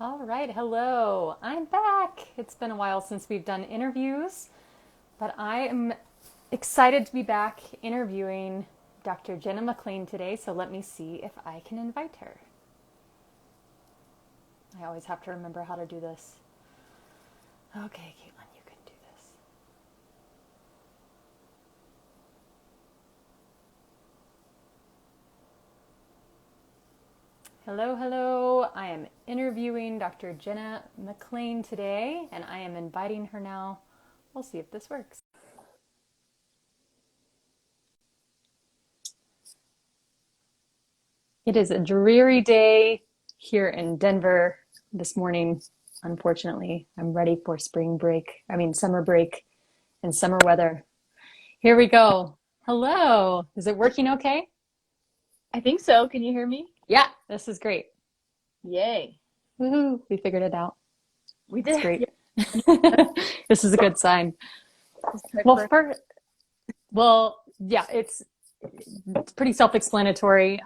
All right, hello. I'm back. It's been a while since we've done interviews, but I am excited to be back interviewing Dr. Jenna McLean today, so let me see if I can invite her. I always have to remember how to do this. Okay, Caitlin, you can do this. Hello, hello. I am interviewing Dr. Jenna McLean today, and I am inviting her now. We'll see if this works. It is a dreary day here in Denver this morning. Unfortunately, I'm ready for summer break and summer weather. Here we go. Hello. Is it working okay? I think so. Can you hear me? Yeah, this is great. Yay. Woohoo, we figured it out. We It's did. great. Yeah. This is a good sign. Well, yeah, it's pretty self-explanatory.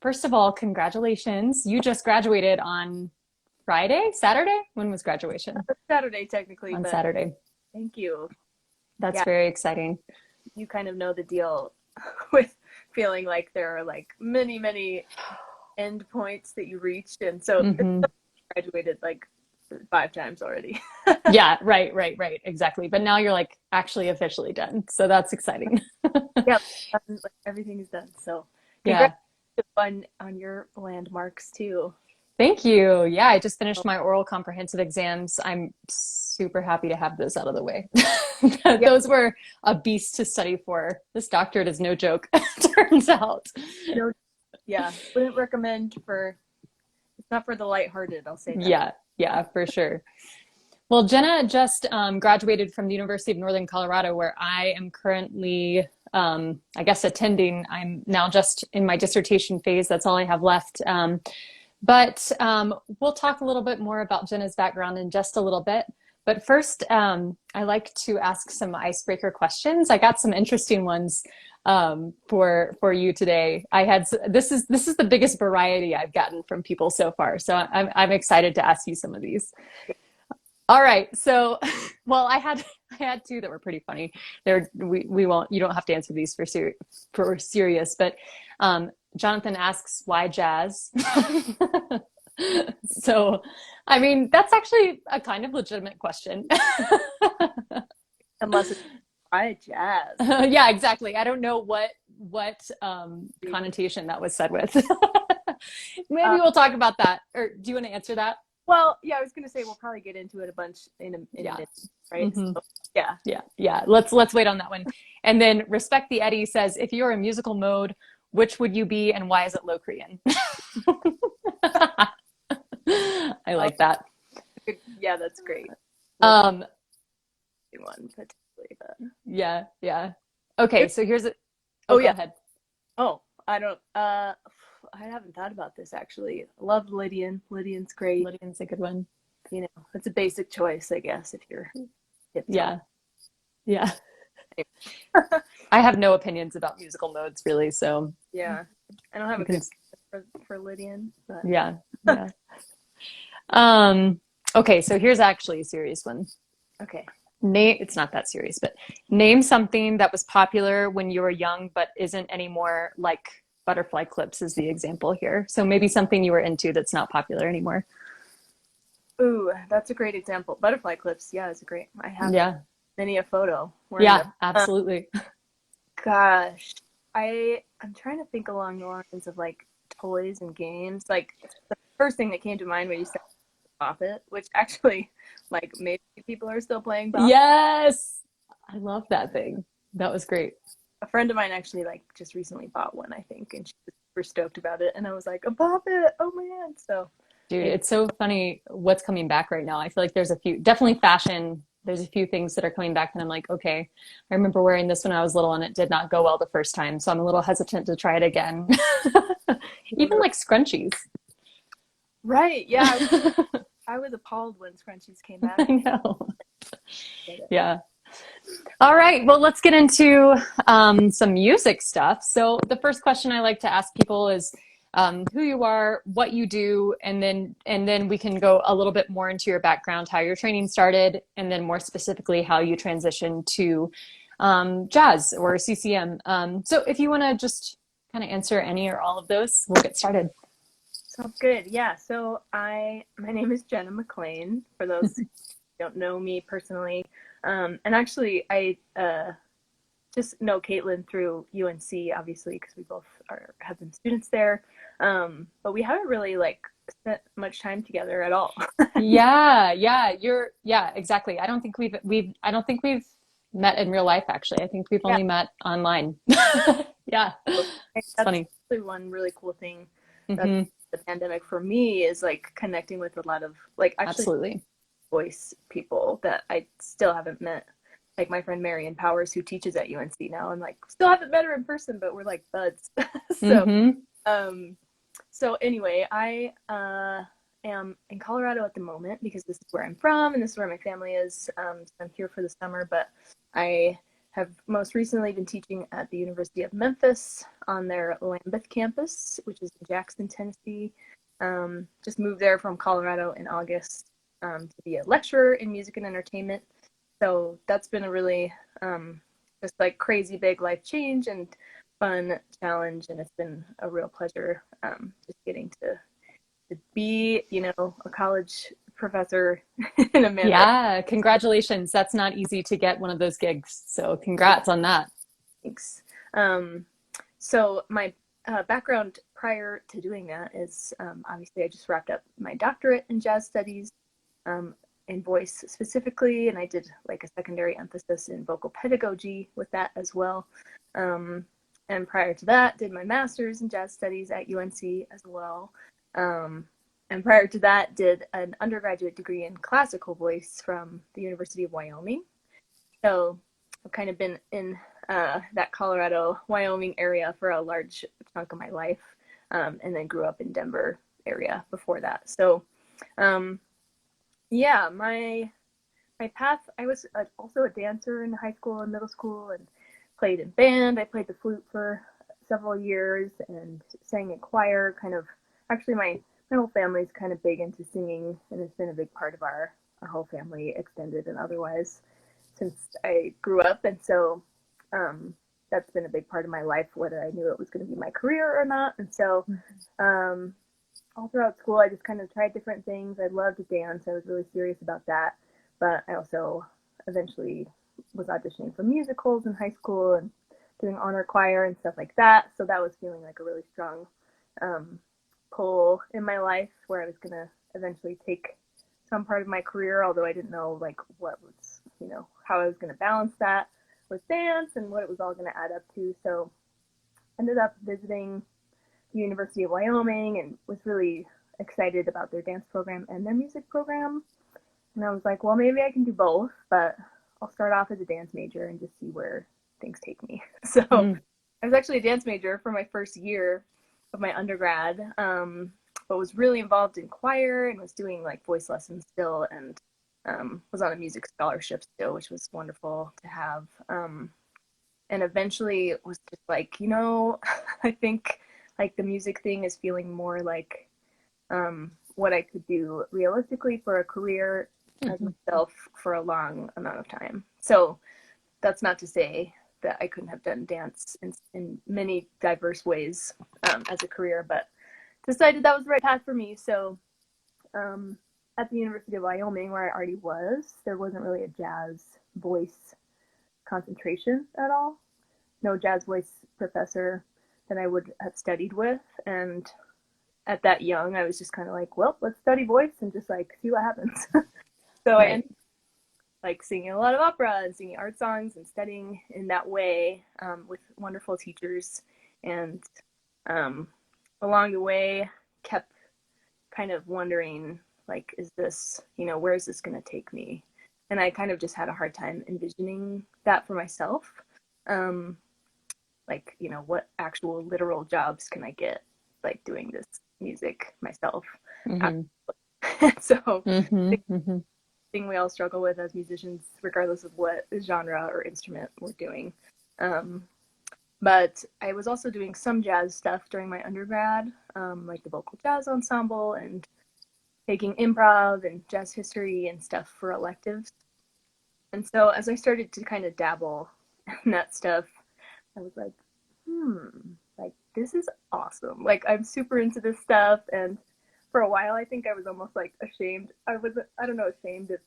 First of all, congratulations. You just graduated on Friday, Saturday? When was graduation? Saturday technically, On but Saturday. thank you. That's Yeah, very exciting. you kind of know the deal with feeling like there are like many end points that you reached, and so it's Hmm. graduated like 5 times already. Yeah, right. Exactly. But now you're like actually officially done. So that's exciting. Yeah, like everything is done. So Yeah. congrats on your landmarks too. Thank you. Yeah, I just finished my oral comprehensive exams. I'm super happy to have those out of the way. Yeah, Those were a beast to study for. This doctorate is no joke, turns out. no, yeah, wouldn't recommend for. It's not for the lighthearted. I'll say that. Yeah, for sure. Well, Jenna just graduated from the University of Northern Colorado, where I am currently, I guess, attending. I'm now just in my dissertation phase. That's all I have left. But we'll talk a little bit more about Jenna's background in just a little bit. But first, I like to ask some icebreaker questions. I got some interesting ones for you today. This is the biggest variety I've gotten from people so far, so I'm excited to ask you some of these. All right, so well, I had two that were pretty funny. We won't you don't have to answer these for serious, but Jonathan asks why jazz. So, I mean, that's actually a kind of legitimate question. Unless it's by jazz. Yeah, exactly. I don't know what connotation that was said with. Maybe Uh, we'll talk about that. Or do you want to answer that? well, yeah, I was gonna say we'll probably get into it a bunch in a Yeah. minute, right? Hmm. So, yeah. Yeah. Let's wait on that one. And then Respect the Eddie says, if you're in musical mode, which would you be and why is it Locrian? I Oh, like that. yeah, that's great. Local Um, one particularly, but yeah. Okay, it's so here's it. Oh, oh go yeah. ahead. Oh, I don't I haven't thought about this actually. I love Lydian. Lydian's great. Lydian's a good one. You know, it's a basic choice, I guess, if you're hip to all. Yeah, yeah. I have no opinions about musical modes really, so Yeah. I don't have you a can, good for Lydian, but yeah. Um, okay, so here's actually a serious one. okay. It's not that serious, but name something that was popular when you were young but isn't anymore, like butterfly clips is the example here. So maybe something you were into that's not popular anymore. Ooh, that's a great example. Butterfly clips, yeah, it's a great. I have Yeah. many a photo wearing Yeah, them. absolutely. Gosh, I'm trying to think along the lines of like toys and games. Like the first thing that came to mind when you said Bop It, which actually, like maybe people are still playing Bop It. Yes. I love that thing. That was great. A friend of mine actually like just recently bought one, I think, and she was super stoked about it. And I was like, a Bop It, oh man! So Dude, maybe it's so funny what's coming back right now. I feel like there's a few, definitely fashion. There's a few things that are coming back, and I'm like, okay, I remember wearing this when I was little and it did not go well the first time. So I'm a little hesitant to try it again. Even like scrunchies. right, yeah. I was appalled when scrunchies came back. I know. Yeah. All right. Well, let's get into some music stuff. So the first question I like to ask people is, who you are, what you do, and then we can go a little bit more into your background, how your training started, and then more specifically how you transitioned to jazz or CCM. So if you want to just kind of answer any or all of those, we'll get started. Sounds good. Yeah. So my name is Jenna McLean, for those who don't know me personally. And actually, I just know Caitlin through UNC, obviously, because we both have been students there. But we haven't really like spent much time together at all. Yeah, exactly. I don't think we've met in real life actually. I think we've Yeah. only met online. Yeah. So It's that's funny. really one really cool thing that Hmm. the pandemic for me is like connecting with a lot of like actually Absolutely. voice people that I still haven't met. Like my friend Marion Powers, who teaches at UNC now, and like still haven't met her in person, but we're like buds. So, Hmm. um, so anyway, I am in Colorado at the moment because this is where I'm from and this is where my family is. So I'm here for the summer, but I have most recently been teaching at the University of Memphis on their Lambeth campus, which is in Jackson, Tennessee. Just moved there from Colorado in August to be a lecturer in music and entertainment. So that's been a really just like crazy big life change and fun challenge, and it's been a real pleasure just getting to be, a college professor in a manner. Yeah, congratulations. That's not easy to get one of those gigs. So congrats on that. Thanks. Um, so my background prior to doing that is obviously I just wrapped up my doctorate in jazz studies, um, in voice specifically, and I did like a secondary emphasis in vocal pedagogy with that as well. Um, and prior to that, did my master's in jazz studies at UNC as well. Um, and prior to that, did an undergraduate degree in classical voice from the University of Wyoming. So I've kind of been in that Colorado, Wyoming area for a large chunk of my life, and then grew up in Denver area before that. So um, yeah, my path. I was also a dancer in high school and middle school, and played in band. I played the flute for several years and sang in choir. Kind of, actually, my whole family's kind of big into singing, and it's been a big part of our whole family, extended and otherwise, since I grew up. And so um, that's been a big part of my life, whether I knew it was going to be my career or not. And so um, all throughout school, I just kind of tried different things. I loved to dance. I was really serious about that. But I also eventually was auditioning for musicals in high school and doing honor choir and stuff like that. So that was feeling like a really strong um, pull in my life where I was going to eventually take some part of my career, although I didn't know like what was, how I was going to balance that with dance and what it was all going to add up to. So ended up visiting the University of Wyoming and was really excited about their dance program and their music program. And I was like, well, maybe I can do both, but I'll start off as a dance major and just see where things take me. So Mm. I was actually a dance major for my first year of my undergrad, but was really involved in choir and was doing like voice lessons still, and was on a music scholarship still, which was wonderful to have. And eventually it was just like, I think like the music thing is feeling more like what I could do realistically for a career as Mhm. myself for a long amount of time. So that's not to say that I couldn't have done dance in many diverse ways as a career, but decided that was the right path for me. So um, at the University of Wyoming, where I already was, there wasn't really a jazz voice concentration at all. No jazz voice professor that I would have studied with. And at that young, I was just kind of like, well, let's study voice and just like see what happens. So I Right. ended up like singing a lot of opera and singing art songs and studying in that way with wonderful teachers. And um, along the way, kept kind of wondering, like, is this, where is this going to take me? And I kind of just had a hard time envisioning that for myself. Um, like, what actual literal jobs can I get, like, doing this music myself? Hmm. So, Hmm. Hmm. thing we all struggle with as musicians, regardless of what genre or instrument we're doing. Um, But I was also doing some jazz stuff during my undergrad, like the vocal jazz ensemble and taking improv and jazz history and stuff for electives. And so as I started to kind of dabble in that stuff, I was like, like this is awesome. Like I'm super into this stuff. And for a while, I think I was almost like ashamed. I don't know, ashamed if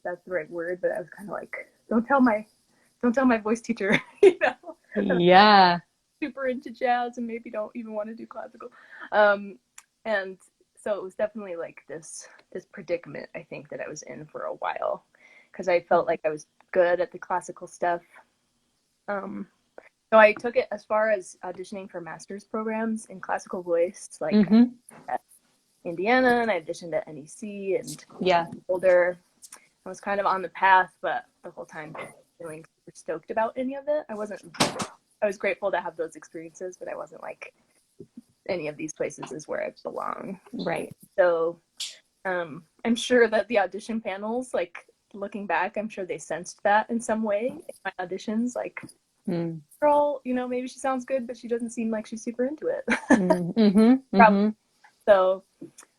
that's the right word, but I was kind of like, don't tell my voice teacher, you know, Yeah. super into jazz and maybe don't even want to do classical. Um, and so it was definitely like this predicament I think that I was in for a while because I felt like I was good at the classical stuff. Um, so I took it as far as auditioning for master's programs in classical voice, like Mm-hmm. at Indiana, and I auditioned at NEC and Yeah. Boulder. I was kind of on the path, but the whole time feeling super stoked about any of it. I was grateful to have those experiences, but I wasn't like any of these places is where I belong. Right. So I'm sure that the audition panels, like looking back, I'm sure they sensed that in some way in my auditions. Like, girl, you know, maybe she sounds good, but she doesn't seem like she's super into it. Mm-hmm. Probably. Mm-hmm. So,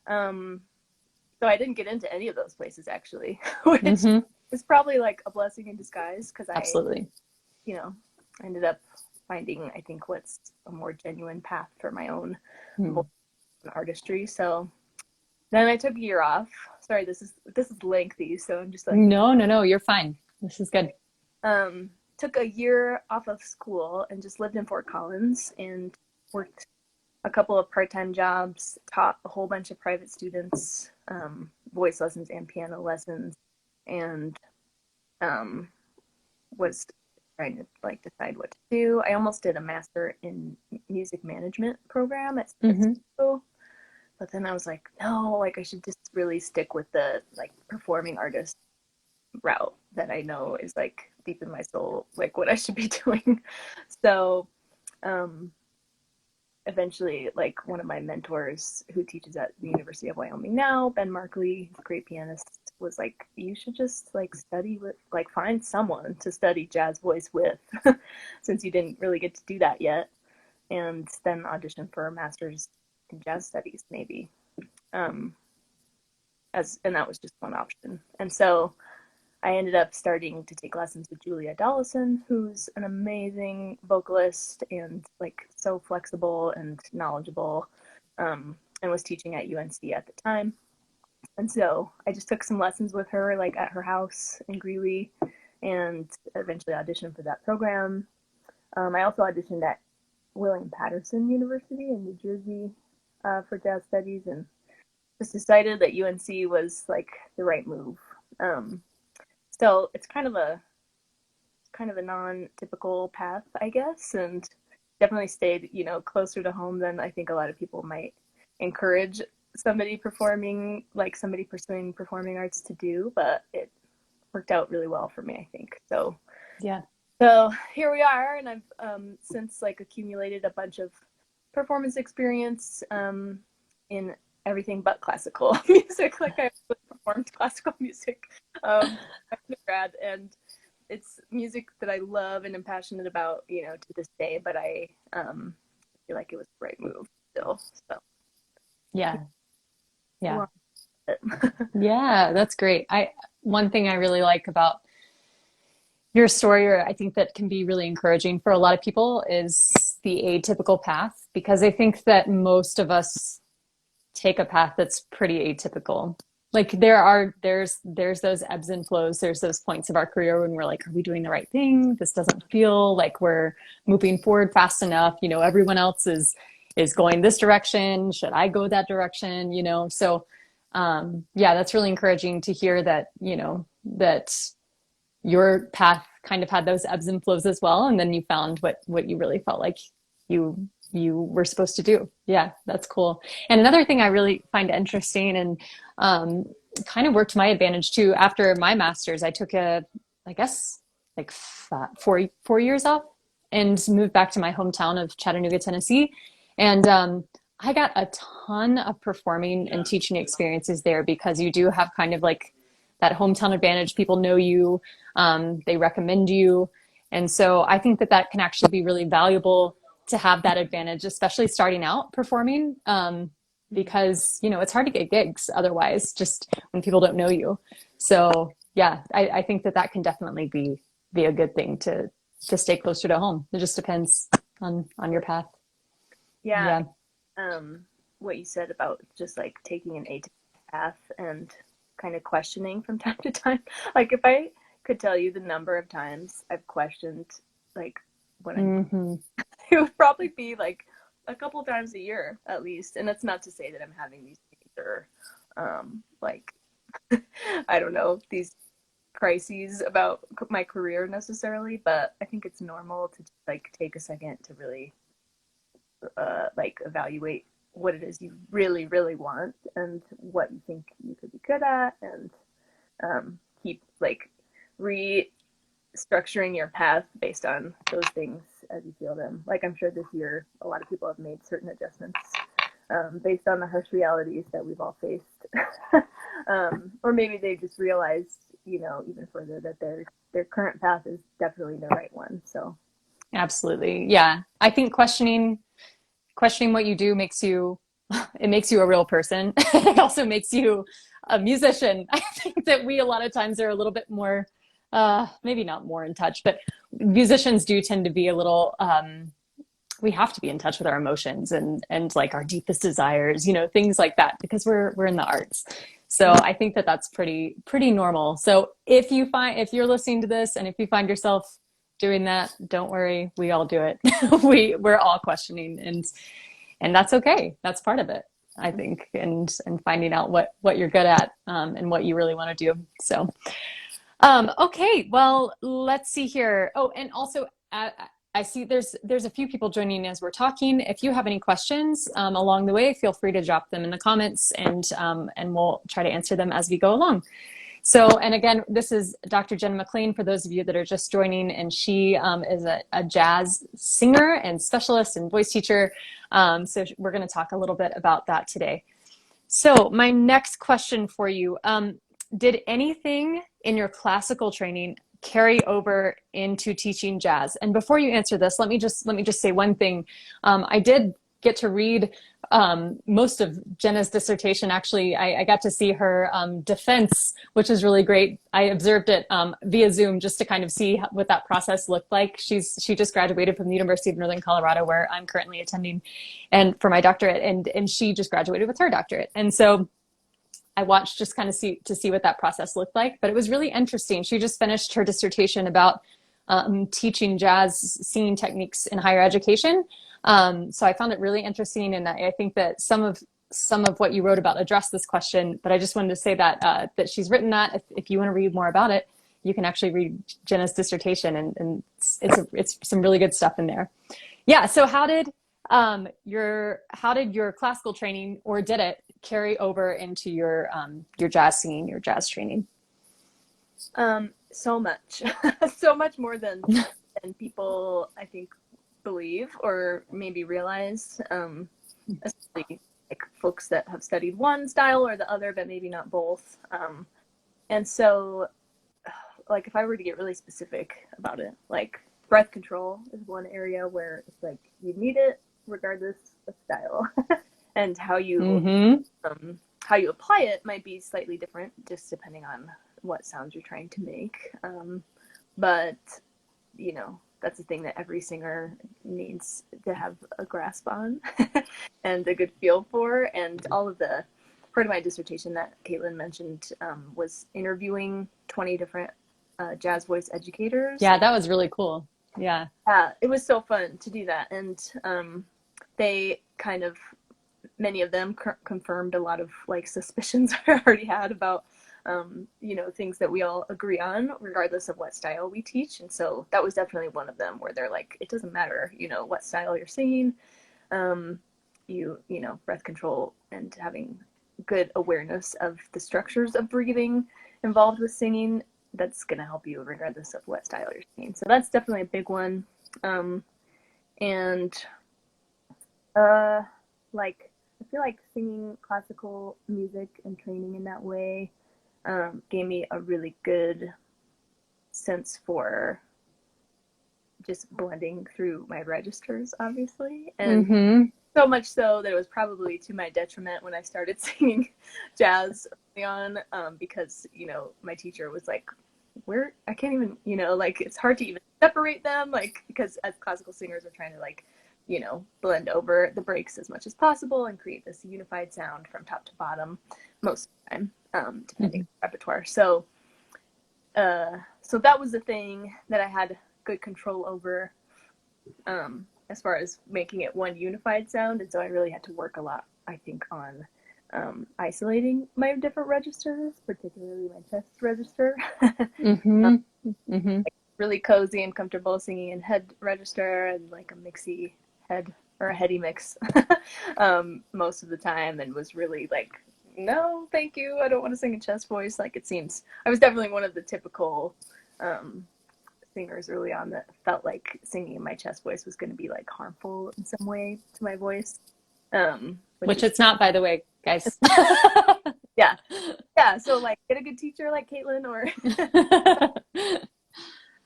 so I didn't get into any of those places actually, which Mm-hmm. is probably like a blessing in disguise because Absolutely. you know, I ended up finding, I think, what's a more genuine path for my own voice and artistry. So then I took a year off. Sorry, this is lengthy, so I'm just like No. You're fine. This is good. took a year off of school and just lived in Fort Collins and worked a couple of part-time jobs, taught a whole bunch of private students voice lessons and piano lessons, and was trying to like decide what to do. I almost did a master in music management program at school, but then I was like, no, like I should just really stick with the like performing artist route that I know is like deep in my soul, like what I should be doing. So um eventually like one of my mentors who teaches at the University of Wyoming now, Ben Markley, great pianist, was like, you should just like study with, like find someone to study jazz voice with since you didn't really get to do that yet, and then audition for a master's in jazz studies maybe. um and that was just one option. And so I ended up starting to take lessons with Julia Dollison, who's an amazing vocalist and like so flexible and knowledgeable, and was teaching at UNC at the time. And so I just took some lessons with her, like at her house in Greeley, and eventually auditioned for that program. I also auditioned at William Patterson University in New Jersey for jazz studies, and just decided that UNC was like the right move. So it's kind of a non-typical path, I guess, and definitely stayed, you know, closer to home than I think a lot of people might encourage somebody performing, like somebody pursuing performing arts to do, but it worked out really well for me, I think. So Yeah. so here we are, and I've since like accumulated a bunch of performance experience in everything but classical music. Like I performed classical music undergrad, and it's music that I love and am passionate about, you know, to this day. But I feel like it was the right move still. So Yeah. Yeah. love it. Yeah. That's great. One thing I really like about your story, or I think that can be really encouraging for a lot of people, is the atypical path, because I think that most of us take a path that's pretty atypical. Like there's those ebbs and flows. There's those points of our career when we're like, are we doing the right thing? This doesn't feel like we're moving forward fast enough. You know, everyone else is going this direction. Should I go that direction? You know, so yeah, that's really encouraging to hear that, you know, that your path kind of had those ebbs and flows as well, and then you found what you really felt like you were supposed to do. Yeah, that's cool. And another thing I really find interesting, and kind of worked to my advantage too, after my master's I took I guess like 4 years off and moved back to my hometown of Chattanooga, Tennessee. And I got a ton of performing and teaching experiences there, because you do have kind of like that hometown advantage. People know you, they recommend you. And so I think that that can actually be really valuable to have that advantage, especially starting out performing, because, you know, it's hard to get gigs otherwise, just when people don't know you. So yeah, I think that that can definitely be a good thing to stay closer to home. It just depends on your path. Yeah. Yeah. What you said about just like taking an atypical path and kind of questioning from time to time. Like if I could tell you the number of times I've questioned, like when I'm, Hmm. it would probably be like a couple times a year at least. And that's not to say that I'm having these major, like, I don't know, these crises about my career necessarily, but I think it's normal to like take a second to really like evaluate what it is you really, really want and what you think you could be good at, and keep like restructuring your path based on those things as you feel them. Like I'm sure this year, a lot of people have made certain adjustments based on the harsh realities that we've all faced, or maybe they just realized, you know, even further that their current path is definitely the right one. So Absolutely. Yeah. I think questioning what you do makes you it makes you a real person. It also makes you a musician. I think that we a lot of times are a little bit more maybe not more in touch, but musicians do tend to be a little we have to be in touch with our emotions and like our deepest desires, you know, things like that, because we're in the arts. So I think that that's pretty normal. So if you're listening to this and if you find yourself doing that, don't worry, we all do it. We're all questioning, and that's okay. That's part of it, I think, and finding out what you're good at, and what you really want to do. So okay, well, let's see here. Oh, and also, I see there's a few people joining as we're talking. If you have any questions along the way, feel free to drop them in the comments, and we'll try to answer them as we go along. So, and again, this is Dr. Jenna McLean for those of you that are just joining, and she is a jazz singer and specialist and voice teacher. So we're going to talk a little bit about that today. So my next question for you, did anything in your classical training carry over into teaching jazz? And before you answer this, let me just say one thing. I did get to read most of Jenna's dissertation. Actually, I got to see her defense, which is really great. I observed it via Zoom just to kind of see what that process looked like. She just graduated from the University of Northern Colorado, where I'm currently attending, and for my doctorate, and she just graduated with her doctorate. And so I watched just kind of see what that process looked like. But it was really interesting. She just finished her dissertation about teaching jazz singing techniques in higher education. So I found it really interesting, and I think that some of what you wrote about address this question. But I just wanted to say that that she's written that. If you want to read more about it, you can actually read Jenna's dissertation, and it's some really good stuff in there. Yeah. So how did your classical training, or did it carry over into your jazz singing, your jazz training? so much, so much more than people I think believe or maybe realize, especially like folks that have studied one style or the other, but maybe not both. And so, like, if I were to get really specific about it, like breath control is one area where it's like you need it regardless of style, and how you apply it might be slightly different just depending on what sounds you're trying to make. But you know, that's a thing that every singer needs to have a grasp on and a good feel for. And all of the part of my dissertation that Caitlin mentioned was interviewing 20 different jazz voice educators. Yeah, that was really cool. Yeah. It was so fun to do that. And they kind of, many of them confirmed a lot of like suspicions I already had about you know, things that we all agree on regardless of what style we teach. And so that was definitely one of them, where they're like, it doesn't matter, you know, what style you're singing, you know, breath control and having good awareness of the structures of breathing involved with singing, that's going to help you regardless of what style you're singing. So that's definitely a big one. And like, I feel like singing classical music and training in that way gave me a really good sense for just blending through my registers, obviously. And so much so that it was probably to my detriment when I started singing jazz early on, because, you know, my teacher was like, where, I can't even, you know, like, it's hard to even separate them, like, because as classical singers we're trying to, like, you know, blend over the breaks as much as possible and create this unified sound from top to bottom most of the time, depending on the repertoire. So that was the thing that I had good control over, as far as making it one unified sound. And so I really had to work a lot, I think, on isolating my different registers, particularly my chest register. Like really cozy and comfortable singing in head register and like a mixy head or a heady mix most of the time, and was really like, no, thank you, I don't want to sing in chest voice. Like, it seems I was definitely one of the typical singers early on that felt like singing in my chest voice was going to be like harmful in some way to my voice, which it's not, by the way, guys. yeah so like get a good teacher like Caitlin, or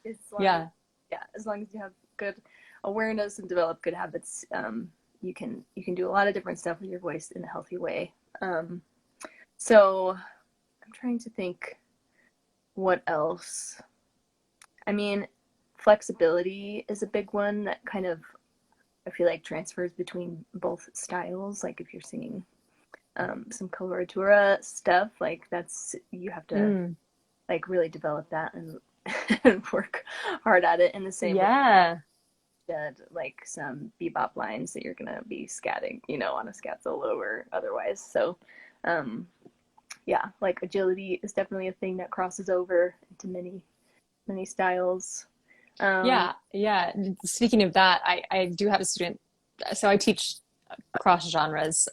it's like, yeah, as long as you have good awareness and develop good habits, you can do a lot of different stuff with your voice in a healthy way. So I'm trying to think what else. I mean, flexibility is a big one that kind of, I feel like, transfers between both styles. Like if you're singing some coloratura stuff, like that's, you have to like really develop that and work hard at it in the same way. Like some bebop lines that you're gonna be scatting, you know, on a scat solo or otherwise. So like agility is definitely a thing that crosses over into many styles. Speaking of that, I do have a student, so I teach cross genres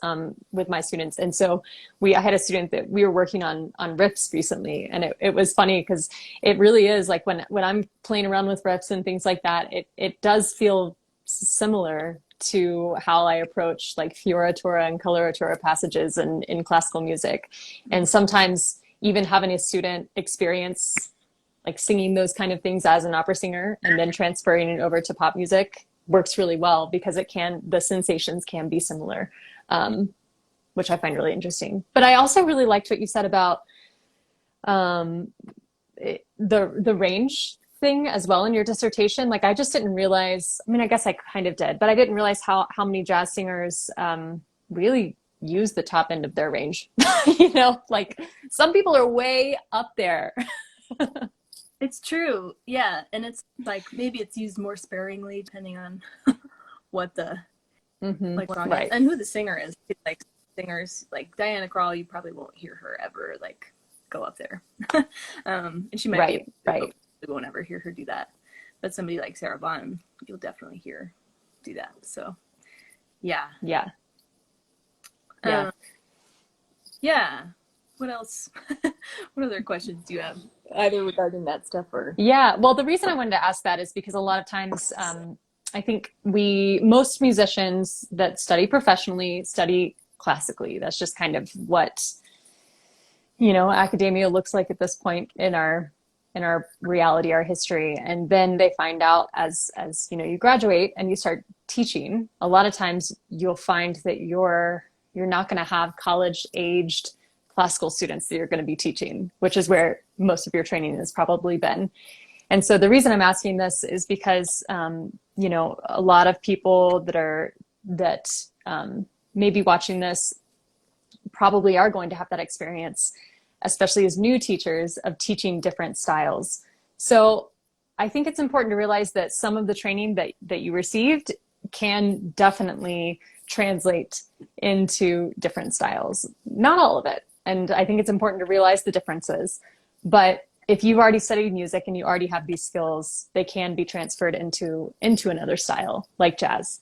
with my students, and so I had a student that we were working on riffs recently, and it was funny because it really is like when I'm playing around with riffs and things like that, it does feel similar to how I approach like fioratura and coloratura passages in classical music. And sometimes even having a student experience like singing those kind of things as an opera singer and then transferring it over to pop music works really well, because the sensations can be similar, which I find really interesting. But I also really liked what you said about the range thing as well in your dissertation. Like, I just didn't realize, I mean, I guess I kind of did, but I didn't realize how many jazz singers really use the top end of their range. You know, like some people are way up there. It's true. Yeah. And it's like, maybe it's used more sparingly depending on what the like song is and who the singer is. Like singers like Diana Krall, you probably won't hear her ever like go up there. And she might be, you won't ever hear her do that. But somebody like Sarah Vaughan, you'll definitely hear do that. So yeah. What else? What other questions do you have, either regarding that stuff or? Yeah, well, the reason I wanted to ask that is because a lot of times I think most musicians that study professionally study classically. That's just kind of what, you know, academia looks like at this point in our reality, our history. And then they find out as you know, you graduate and you start teaching, a lot of times you'll find that you're not going to have college aged classical students that you're going to be teaching, which is where most of your training has probably been. And so the reason I'm asking this is because, you know, a lot of people that may be watching this probably are going to have that experience, especially as new teachers, of teaching different styles. So I think it's important to realize that some of the training that you received can definitely translate into different styles. Not all of it. And I think it's important to realize the differences. But if you've already studied music and you already have these skills, they can be transferred into another style, like jazz.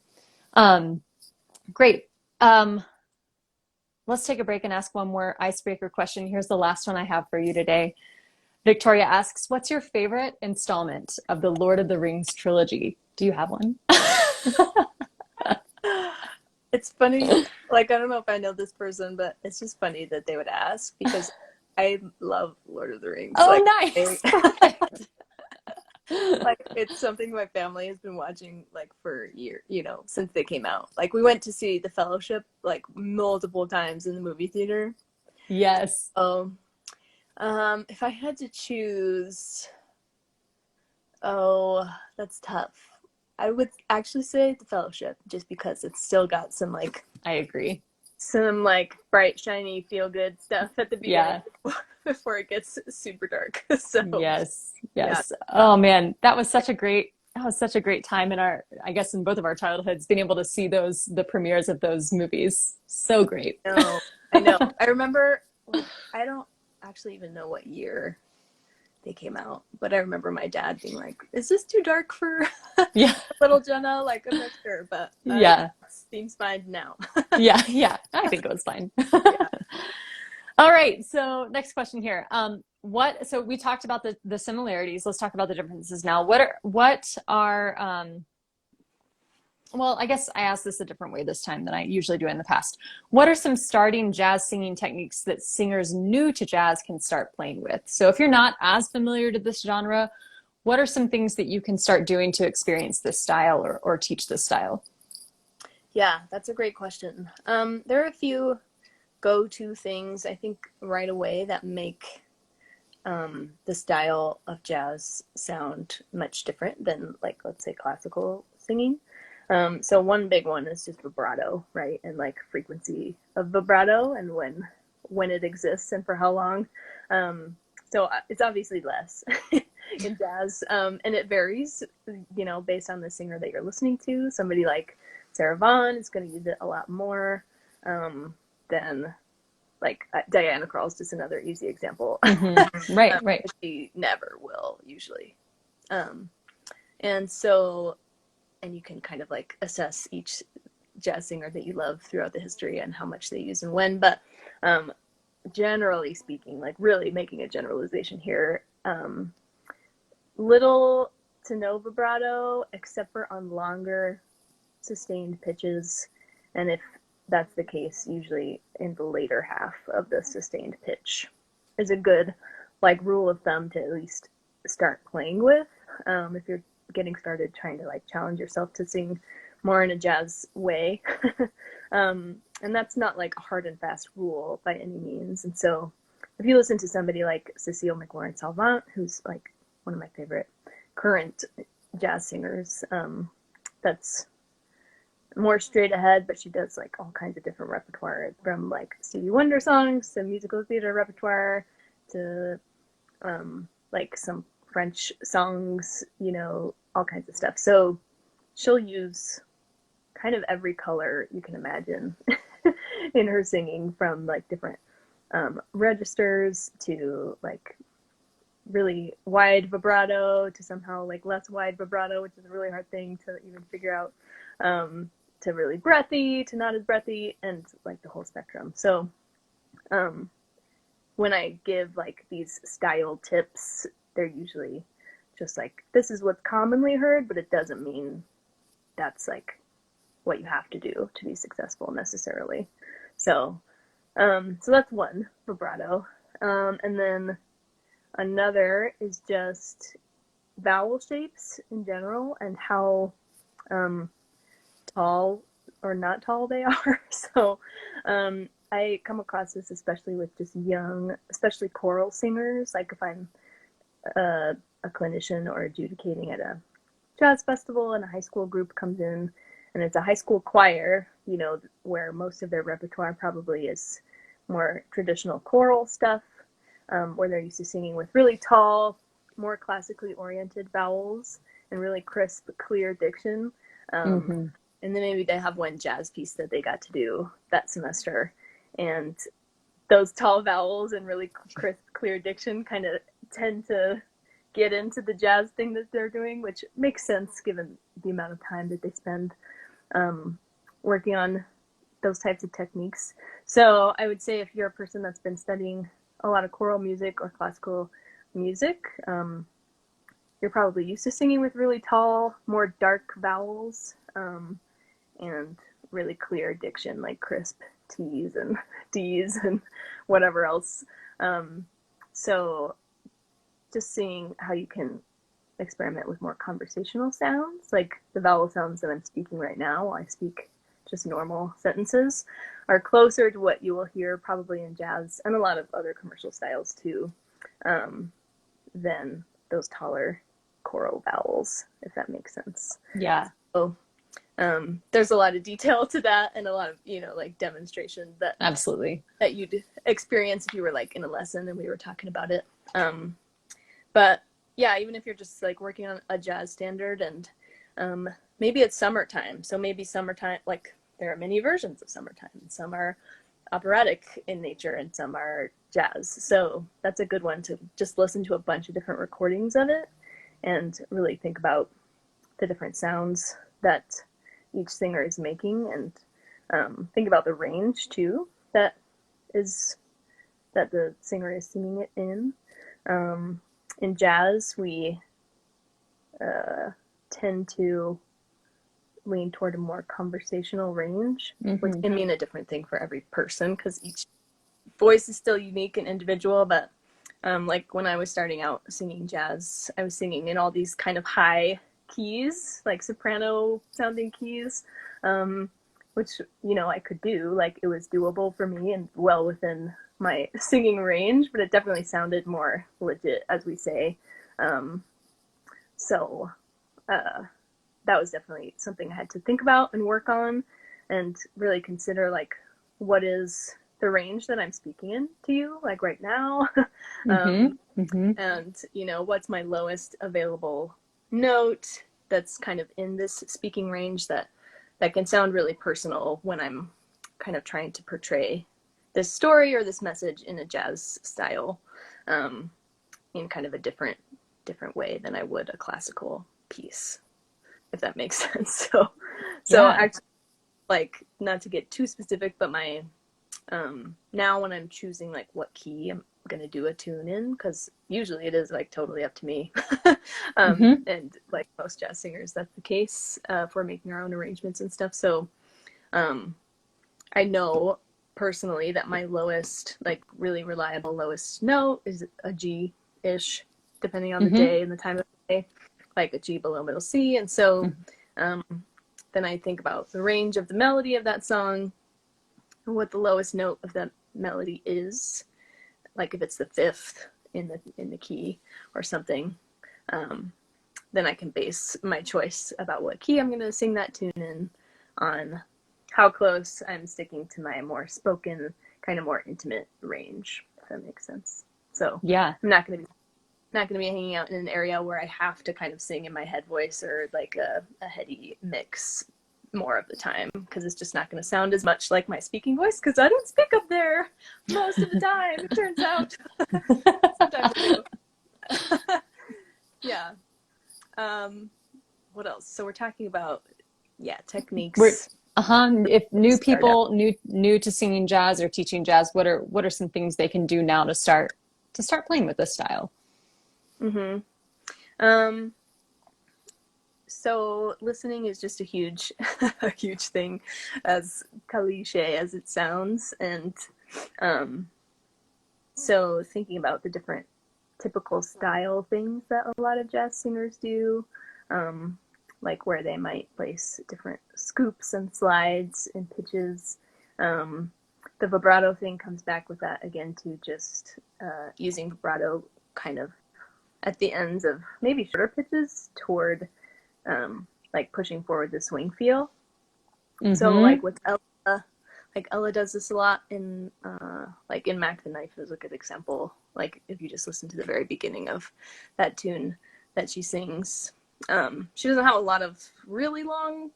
Great. Let's take a break and ask one more icebreaker question. Here's the last one I have for you today. Victoria asks, what's your favorite installment of the Lord of the Rings trilogy? Do you have one? It's funny, like, I don't know if I know this person, but it's just funny that they would ask, because I love Lord of the Rings. Oh, like, nice. Like it's something my family has been watching like for years, since they came out. Like we went to see The Fellowship like multiple times in the movie theater. Yes. Oh, if I had to choose, oh, that's tough. I would actually say The Fellowship, just because it's still got I agree. some like bright, shiny, feel good stuff at the beginning Yeah. before it gets super dark. So Yes. yeah, Yes. Oh man, that was such a great time in our, I guess in both of our childhoods, being able to see the premieres of those movies. So great. no, I know. I remember like I don't actually even know what year they came out, but I remember my dad being like, "Is this too dark for Yeah. little Jenna?" Like I'm not sure, but it Yeah. seems fine now. Yeah. Yeah. I think it was fine. Yeah. All right. So next question here. So we talked about the similarities. Let's talk about the differences now. Well, I guess I asked this a different way this time than I usually do in the past. What are some starting jazz singing techniques that singers new to jazz can start playing with? So if you're not as familiar to this genre, what are some things that you can start doing to experience this style or teach this style? Yeah, that's a great question. There are a few go-to things I think right away that make the style of jazz sound much different than like let's say classical singing. So one big one is just vibrato, right? And like frequency of vibrato and when it exists and for how long. So it's obviously less in jazz, and it varies, based on the singer that you're listening to. Somebody like Sarah Vaughan is going to use it a lot more than like Diana Krall's just another easy example. Right, right. She never will usually. Um, and so, and you can kind of like assess each jazz singer that you love throughout the history and how much they use and when. But generally speaking, like really making a generalization here, little to no vibrato except for on longer sustained pitches. And if that's the case, usually in the later half of the sustained pitch is a good like rule of thumb to at least start playing with, if you're getting started trying to like challenge yourself to sing more in a jazz way. And that's not like a hard and fast rule by any means. And so if you listen to somebody like Cecile McLaurin-Salvant, who's like one of my favorite current jazz singers, that's more straight ahead, but she does like all kinds of different repertoire, from like Stevie Wonder songs to musical theater repertoire to like some French songs, all kinds of stuff. So she'll use kind of every color you can imagine in her singing, from like different registers to like really wide vibrato to somehow like less wide vibrato, which is a really hard thing to even figure out, to really breathy to not as breathy, and like the whole spectrum. So when I give like these style tips, they're usually just like, this is what's commonly heard, but it doesn't mean that's like what you have to do to be successful necessarily. So so that's one, vibrato. And then another is just vowel shapes in general and how tall or not tall they are. So I come across this especially with just young, especially choral singers. Like if I'm a clinician or adjudicating at a jazz festival and a high school group comes in and it's a high school choir, where most of their repertoire probably is more traditional choral stuff, where they're used to singing with really tall, more classically oriented vowels and really crisp, clear diction. Mm-hmm. And then maybe they have one jazz piece that they got to do that semester. And those tall vowels and really crisp, clear diction kind of tend to get into the jazz thing that they're doing, which makes sense given the amount of time that they spend working on those types of techniques. So I would say if you're a person that's been studying a lot of choral music or classical music, you're probably used to singing with really tall, more dark vowels, and really clear diction, like crisp T's and D's and whatever else. So just seeing how you can experiment with more conversational sounds, like the vowel sounds that I'm speaking right now while I speak just normal sentences are closer to what you will hear probably in jazz and a lot of other commercial styles too, than those taller choral vowels, if that makes sense. Yeah. So there's a lot of detail to that and a lot of, like demonstration that Absolutely. that you'd experience if you were like in a lesson and we were talking about it. But yeah, even if you're just like working on a jazz standard and maybe it's summertime. So maybe summertime, like there are many versions of summertime. Some are operatic in nature and some are jazz. So that's a good one to just listen to a bunch of different recordings of it and really think about the different sounds that each singer is making, and think about the range too that the singer is singing it in. In jazz, we tend to lean toward a more conversational range, which can mean a different thing for every person because each voice is still unique and individual. But like when I was starting out singing jazz, I was singing in all these kind of high keys, like soprano sounding keys, which, I could do. Like it was doable for me and well within my singing range, but it definitely sounded more legit, as we say. So that was definitely something I had to think about and work on and really consider, like, what is the range that I'm speaking in to you, like right now? And, what's my lowest available note that's kind of in this speaking range that can sound really personal when I'm kind of trying to portray this story or this message in a jazz style, in kind of a different way than I would a classical piece, if that makes sense. So actually, like, not to get too specific, but my now when I'm choosing like what key I'm gonna do a tune in, because usually it is like totally up to me, and like most jazz singers, that's the case for making our own arrangements and stuff. So I know personally that my lowest, like really reliable lowest note is a G-ish, depending on the day and the time of the day, like a G below middle C. And so then I think about the range of the melody of that song, what the lowest note of that melody is, like if it's the fifth in the key or something, then I can base my choice about what key I'm going to sing that tune in on how close I'm sticking to my more spoken, kind of more intimate range, if that makes sense. So yeah, I'm not going to be hanging out in an area where I have to kind of sing in my head voice or like a heady mix more of the time, because it's just not going to sound as much like my speaking voice, because I don't speak up there most of the time, it turns out. Sometimes I do. Yeah. What else? So we're talking about techniques. If new people new to singing jazz or teaching jazz, what are some things they can do now to start playing with this style? So listening is just a huge thing, as cliche as it sounds. And so thinking about the different typical style things that a lot of jazz singers do, like where they might place different scoops and slides and pitches. The vibrato thing comes back with that again to just using vibrato kind of at the ends of maybe shorter pitches toward like pushing forward the swing feel. So like with Ella, like Ella does this a lot in like in Mac the Knife is a good example. Like if you just listen to the very beginning of that tune that she sings, she doesn't have a lot of really long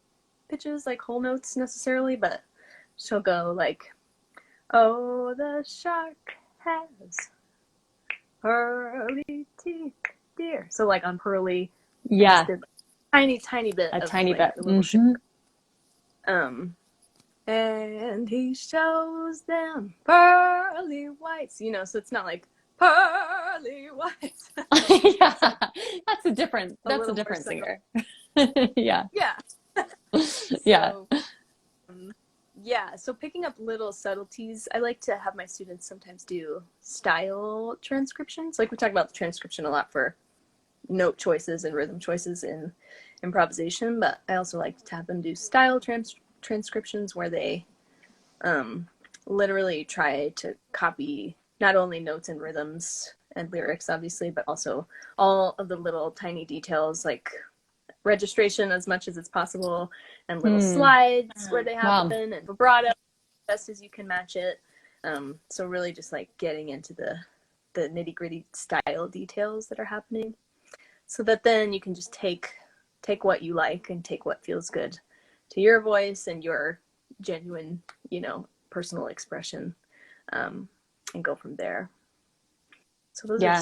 pitches, like whole notes necessarily, but she'll go like, oh, the shark has pearly teeth, dear. So like on pearly, yeah, tiny bit, a of, tiny like, bit. A little sugar. And he shows them pearly whites, so it's not like pearly whites. Yeah, that's a different singer. Yeah. Yeah. So picking up little subtleties. I like to have my students sometimes do style transcriptions. Like we talk about the transcription a lot for note choices and rhythm choices in improvisation, but I also like to have them do style transcriptions where they literally try to copy not only notes and rhythms and lyrics, obviously, but also all of the little tiny details like registration as much as it's possible, and little slides where they happen, and vibrato best as you can match it. So really just like getting into the nitty gritty style details that are happening, so that then you can just take what you like and take what feels good to your voice and your genuine, personal expression, and go from there. So those are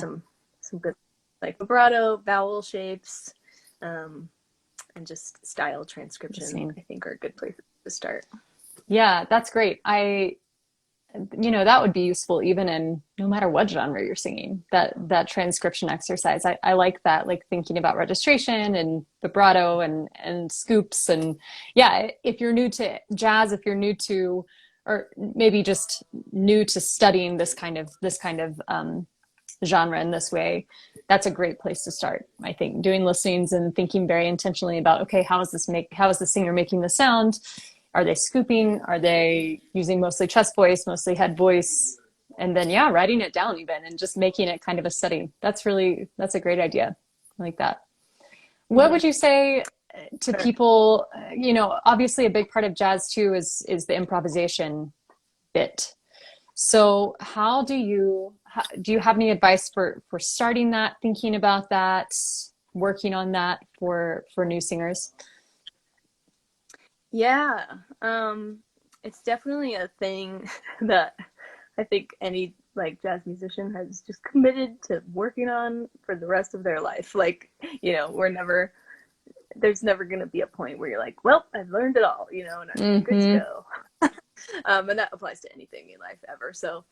some good, like vibrato, vowel shapes, and just style transcription, I think are a good place to start. Yeah, that's great. That would be useful even in no matter what genre you're singing, that transcription exercise. I like that, like thinking about registration and vibrato and scoops. And yeah, if you're new to jazz, if you're new to, or maybe just new to studying this kind of genre in this way, that's a great place to start. I think doing listenings and thinking very intentionally about, okay, how is the singer making the sound? Are they scooping? Are they using mostly chest voice, mostly head voice? And then, writing it down even and just making it kind of a study. That's a great idea. I like that. What would you say to people, obviously a big part of jazz too is the improvisation bit. So do you have any advice for starting that, thinking about that, working on that for new singers? Yeah, it's definitely a thing that I think any like jazz musician has just committed to working on for the rest of their life. Like, there's never going to be a point where you're like, well, I've learned it all, and I'm good to go. And that applies to anything in life ever. So,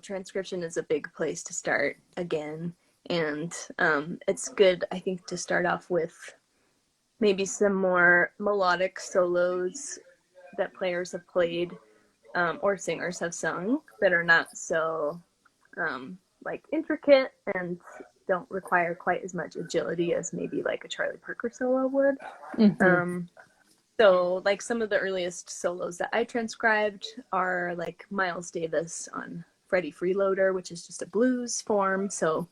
transcription is a big place to start again. And it's good, I think, to start off with maybe some more melodic solos that players have played, or singers have sung, that are not so like intricate and don't require quite as much agility as maybe like a Charlie Parker solo would. So like some of the earliest solos that I transcribed are like Miles Davis on Freddie Freeloader, which is just a blues form. So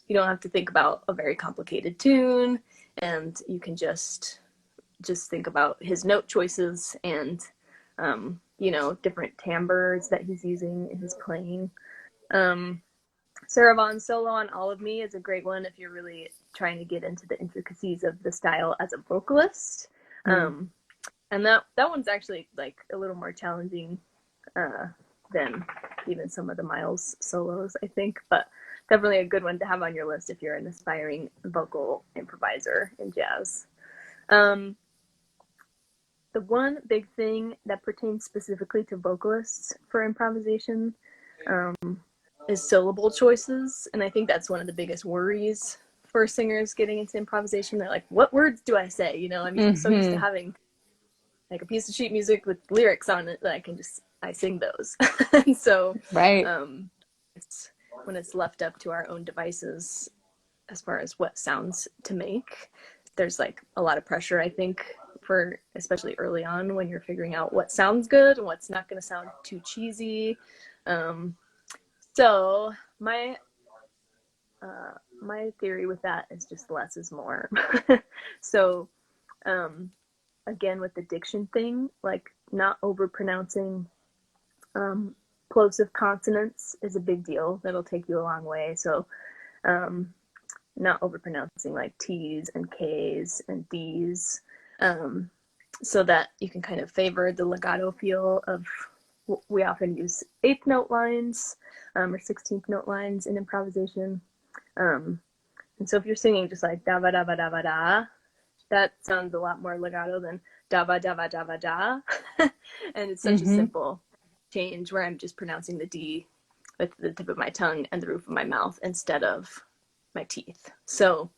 you don't have to think about a very complicated tune, and you can just think about his note choices and different timbres that he's using in his playing. Sarah Vaughan's solo on All of Me is a great one if you're really trying to get into the intricacies of the style as a vocalist. And that one's actually like a little more challenging than even some of the Miles solos, I think, but definitely a good one to have on your list if you're an aspiring vocal improviser in jazz. The one big thing that pertains specifically to vocalists for improvisation is syllable choices. And I think that's one of the biggest worries for singers getting into improvisation. They're like, what words do I say? I'm so used to having like a piece of sheet music with lyrics on it that I sing those. And so right. It's when it's left up to our own devices as far as what sounds to make, there's like a lot of pressure, I think, for especially early on when you're figuring out what sounds good and what's not going to sound too cheesy. So my theory with that is just less is more. So again, with the diction thing, like not overpronouncing plosive consonants is a big deal. That'll take you a long way. So not overpronouncing like T's and K's and D's, so that you can kind of favor the legato feel of, we often use 8th note lines or 16th note lines in improvisation. And so if you're singing just like da ba da ba da ba da, that sounds a lot more legato than da ba da ba da ba da. And it's such a simple change where I'm just pronouncing the D with the tip of my tongue and the roof of my mouth instead of my teeth. So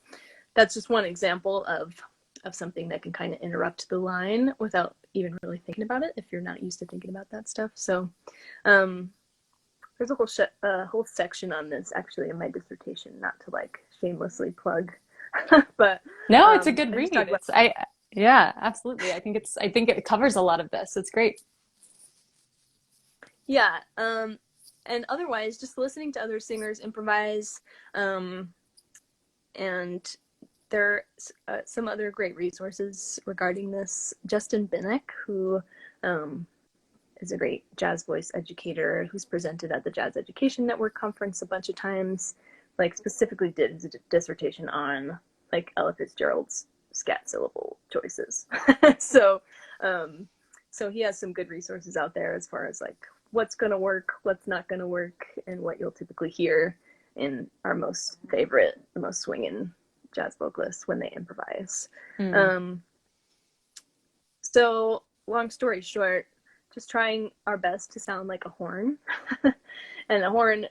that's just one example of something that can kind of interrupt the line without even really thinking about it if you're not used to thinking about that stuff. So there's a whole section on this actually in my dissertation, not to like shamelessly plug, but No, it's a good I just read. talk about, Yeah, absolutely. I think it covers a lot of this. It's great. yeah. And otherwise, just listening to other singers improvise, and there's some other great resources regarding this. Justin Binnick, who um, is a great jazz voice educator who's presented at the Jazz Education Network conference a bunch of times, like specifically did his dissertation on like Ella Fitzgerald's scat syllable choices. so, um, so he has some good resources out there as far as like what's going to work, what's not going to work, and what you'll typically hear in our most favorite, the most swinging jazz vocalists when they improvise. Mm. Um, so long story short, just trying our best to sound like a horn. And a horn,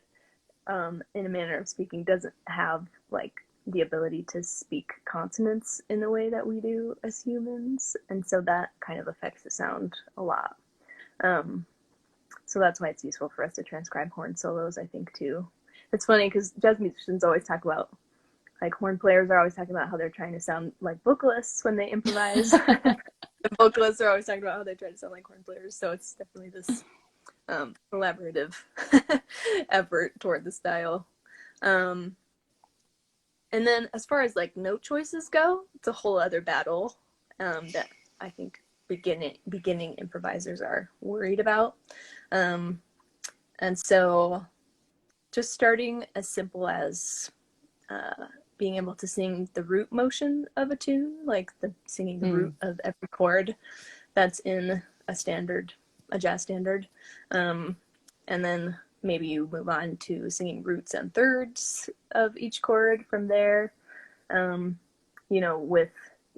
in a manner of speaking, doesn't have like the ability to speak consonants in the way that we do as humans. And so that kind of affects the sound a lot. So that's why it's useful for us to transcribe horn solos, I think, too. It's funny because jazz musicians always talk about, like, horn players are always talking about how they're trying to sound like vocalists when they improvise. The vocalists are always talking about how they try to sound like horn players. So it's definitely this collaborative effort toward the style. And then as far as like note choices go, it's a whole other battle that I think beginning improvisers are worried about. And so just starting as simple as being able to sing the root motion of a tune, like singing the root of every chord that's in a jazz standard. And then maybe you move on to singing roots and thirds of each chord from there. It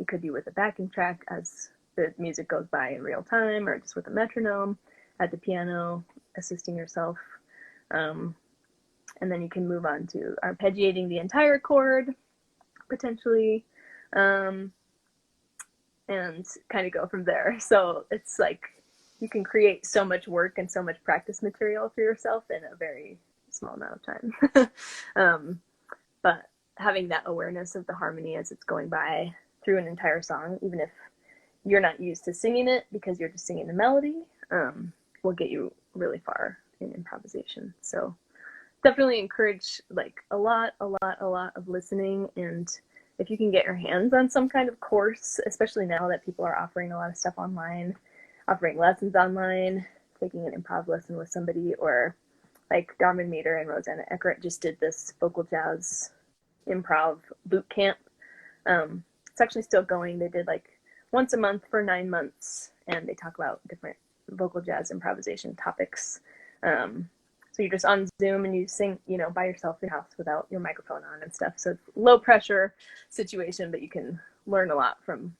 could be with a backing track as the music goes by in real time, or just with a metronome at the piano, assisting yourself. And then you can move on to arpeggiating the entire chord, potentially, and kind of go from there. So it's like you can create so much work and so much practice material for yourself in a very small amount of time. But having that awareness of the harmony as it's going by through an entire song, even if you're not used to singing it because you're just singing the melody, will get you really far in improvisation. So definitely encourage like a lot of listening. And if you can get your hands on some kind of course, especially now that people are offering a lot of stuff online, offering lessons online, taking an improv lesson with somebody, or like Darwin Meter and Rosanna Eckert just did this vocal jazz improv boot camp. It's actually still going. They did like once a month for 9 months, and they talk about different vocal jazz improvisation topics. So you're just on Zoom and you sing, by yourself in your house without your microphone on and stuff. So it's a low pressure situation, but you can learn a lot from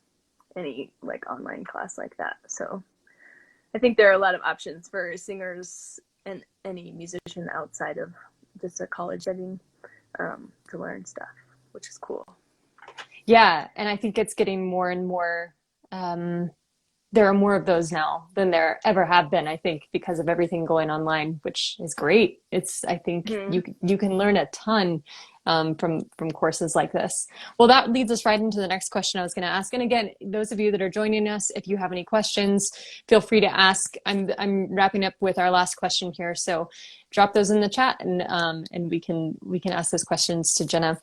any like online class like that. So I think there are a lot of options for singers and any musician outside of just a college setting to learn stuff, which is cool. Yeah, and I think it's getting more and more. There are more of those now than there ever have been, I think, because of everything going online, which is great. I think you can learn a ton from courses like this. Well, that leads us right into the next question I was going to ask. And again, those of you that are joining us, if you have any questions, feel free to ask. I'm wrapping up with our last question here, so drop those in the chat, and we can ask those questions to Jenna.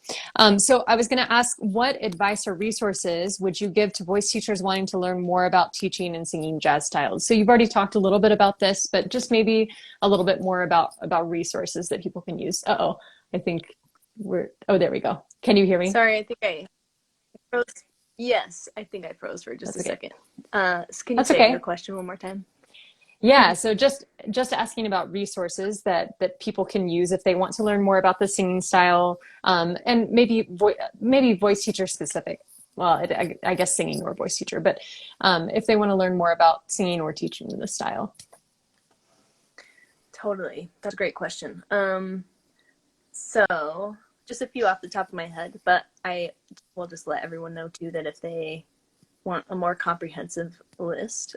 So I was going to ask, what advice or resources would you give to voice teachers wanting to learn more about teaching and singing jazz styles? So you've already talked a little bit about this, but just maybe a little bit more about resources that people can use. I think there we go. Can you hear me? Sorry, I think I froze. Yes, I think I froze for just That's a okay. second. Can you That's say okay. your question one more time? Yeah, so just asking about resources that people can use if they want to learn more about the singing style, and maybe voice teacher specific. Well, I guess singing or voice teacher, but if they want to learn more about singing or teaching the style. Totally, that's a great question. So just a few off the top of my head, but I will just let everyone know too that if they want a more comprehensive list,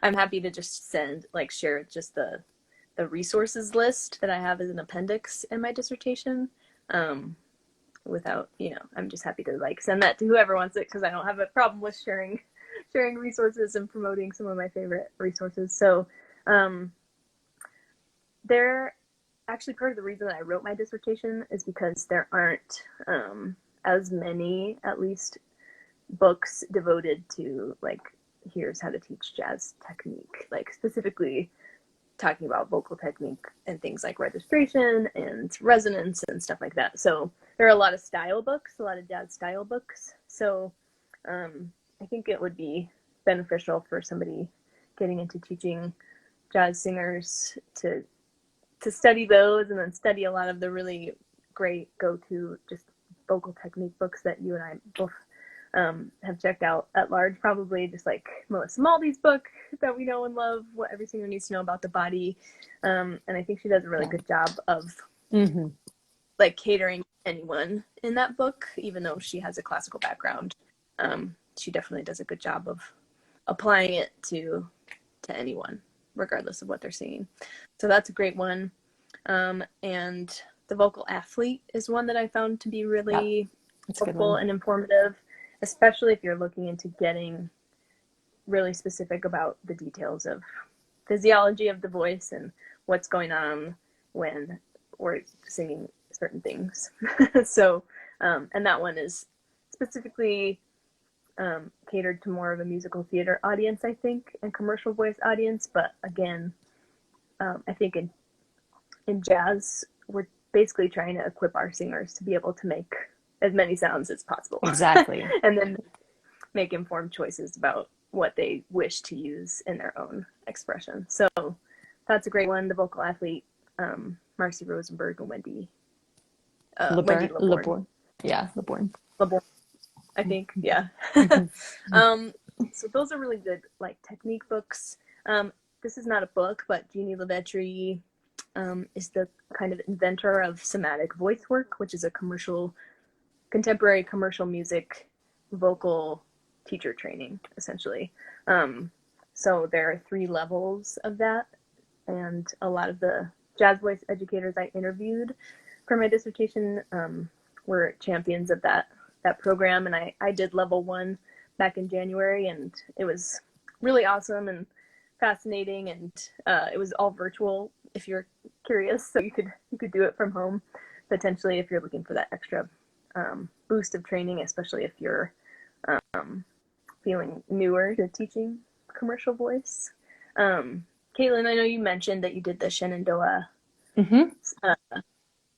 I'm happy to just share just the the resources list that I have as an appendix in my dissertation. Without, I'm just happy to like send that to whoever wants it, because I don't have a problem with sharing resources and promoting some of my favorite resources. So they're actually part of the reason that I wrote my dissertation is because there aren't as many, at least, books devoted to like, here's how to teach jazz technique, like specifically talking about vocal technique and things like registration and resonance and stuff like that. So there are a lot of style books, a lot of jazz style books. So I think it would be beneficial for somebody getting into teaching jazz singers to study those, and then study a lot of the really great go-to just vocal technique books that you and I both have checked out at large, probably just like Melissa Maldy's book that we know and love, What Every Singer Needs to Know About the Body. And I think she does a really good job of like catering to anyone in that book, even though she has a classical background. She definitely does a good job of applying it to anyone, regardless of what they're singing. So that's a great one. And The Vocal Athlete is one that I found to be really helpful and informative, especially if you're looking into getting really specific about the details of physiology of the voice and what's going on when we're singing certain things. So, and that one is specifically catered to more of a musical theater audience, I think, and commercial voice audience. But again, I think in jazz, we're basically trying to equip our singers to be able to make as many sounds as possible. Exactly. And then make informed choices about what they wish to use in their own expression. So that's a great one. The Vocal Athlete, Marcy Rosenberg and Wendy LeBourne. Yeah, LeBourne, I think. Yeah. So those are really good like technique books. This is not a book, but Jeannie LeVetri is the kind of inventor of somatic voice work, which is a contemporary commercial music vocal teacher training, essentially. So there are 3 levels of that, and a lot of the jazz voice educators I interviewed for my dissertation were champions of that program, and I did level 1 back in January, and it was really awesome and fascinating, and it was all virtual if you're curious, so you could do it from home potentially if you're looking for that extra boost of training, especially if you're feeling newer to teaching commercial voice. Caitlin, I know you mentioned that you did the Shenandoah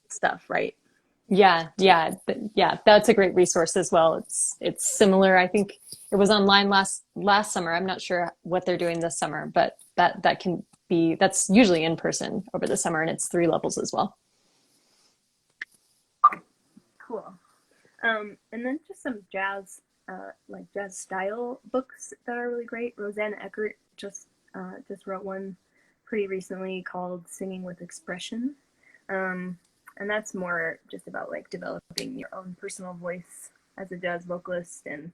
stuff, right? Yeah. That's a great resource as well. It's similar. I think it was online last summer. I'm not sure what they're doing this summer, but that's usually in person over the summer, and it's 3 levels as well. Cool. And then just some jazz, like jazz style books that are really great. Rosanna Eckert just wrote one pretty recently called Singing with Expression. And that's more just about like developing your own personal voice as a jazz vocalist, and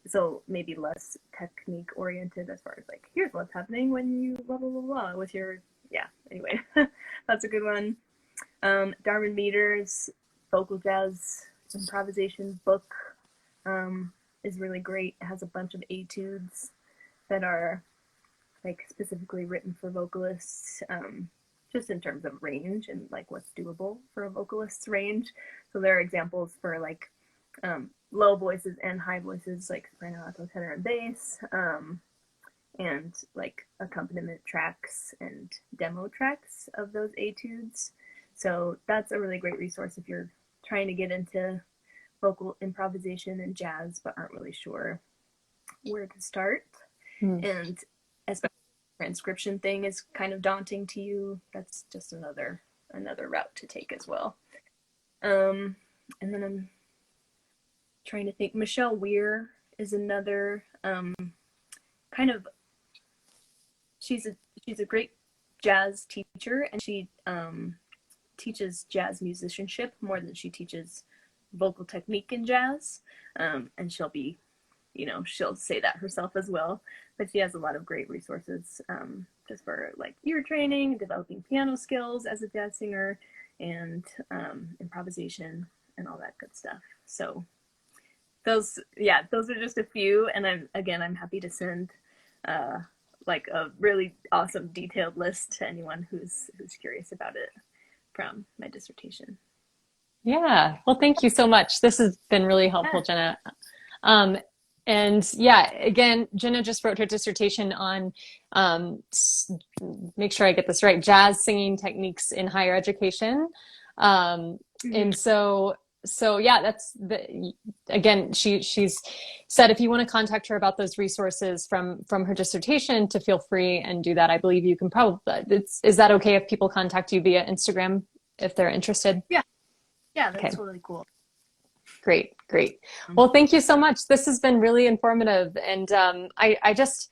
so maybe less technique oriented as far as like, here's what's happening when you blah blah blah blah with your anyway. That's a good one. Darwin Meader's vocal jazz improvisation book is really great. It has a bunch of etudes that are like specifically written for vocalists, just in terms of range and like what's doable for a vocalist's range. So there are examples for like low voices and high voices, like soprano, alto, tenor, and bass, and like accompaniment tracks and demo tracks of those etudes. So that's a really great resource if you're trying to get into vocal improvisation and jazz but aren't really sure where to start. And especially the transcription thing is kind of daunting to you, that's just another route to take as well. And then I'm trying to think. Michelle Weir is another kind of, she's a great jazz teacher, and she teaches jazz musicianship more than she teaches vocal technique in jazz, and she'll be you know, she'll say that herself as well. But she has a lot of great resources just for like ear training, developing piano skills as a jazz singer, and improvisation and all that good stuff. So those are just a few, and I'm happy to send like a really awesome detailed list to anyone who's curious about it from my dissertation. Yeah. Well, thank you so much. This has been really helpful, Yeah. Jenna. Um, and yeah, again, Jenna just wrote her dissertation on, um, make sure I get this right, jazz singing techniques in higher education. Um, Mm-hmm. and so yeah, that's the, again, she's said if you want to contact her about those resources from her dissertation to feel free and do that. I believe you can probably, is that okay if people contact you via Instagram if they're interested? Yeah, yeah, that's Okay. totally cool. Great, great. Well, thank you so much. This has been really informative. And I just,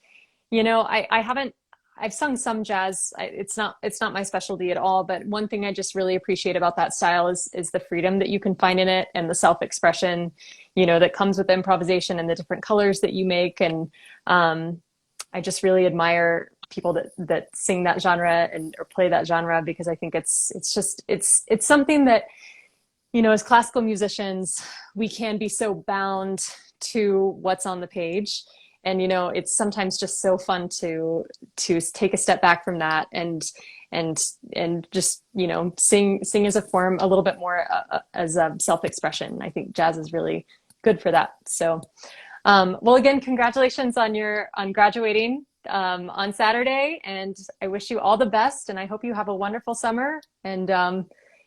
I haven't, I've sung some jazz. It's not my specialty at all. But one thing I just really appreciate about that style is the freedom that you can find in it and the self-expression, that comes with improvisation and the different colors that you make. And I just really admire people that sing that genre or play that genre because I think it's something that as classical musicians, we can be so bound to what's on the page. And, it's sometimes just so fun to take a step back from that and just, sing as a form a little bit more as a self-expression. I think jazz is really good for that. So, well, again, congratulations on graduating on Saturday. And I wish you all the best. And I hope you have a wonderful summer. And,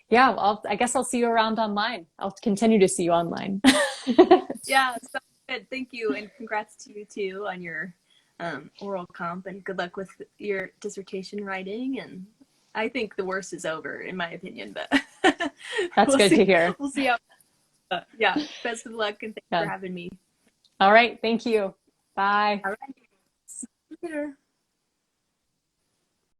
yeah, I guess I'll see you around online. I'll continue to see you online. Yeah, sounds good. Thank you, and congrats to you too on your oral comp, and good luck with your dissertation writing. And I think the worst is over, in my opinion, but That's good to hear. We'll see how. Yeah, best of luck, and thanks for having me. All right, thank you. Bye. All right, see you later.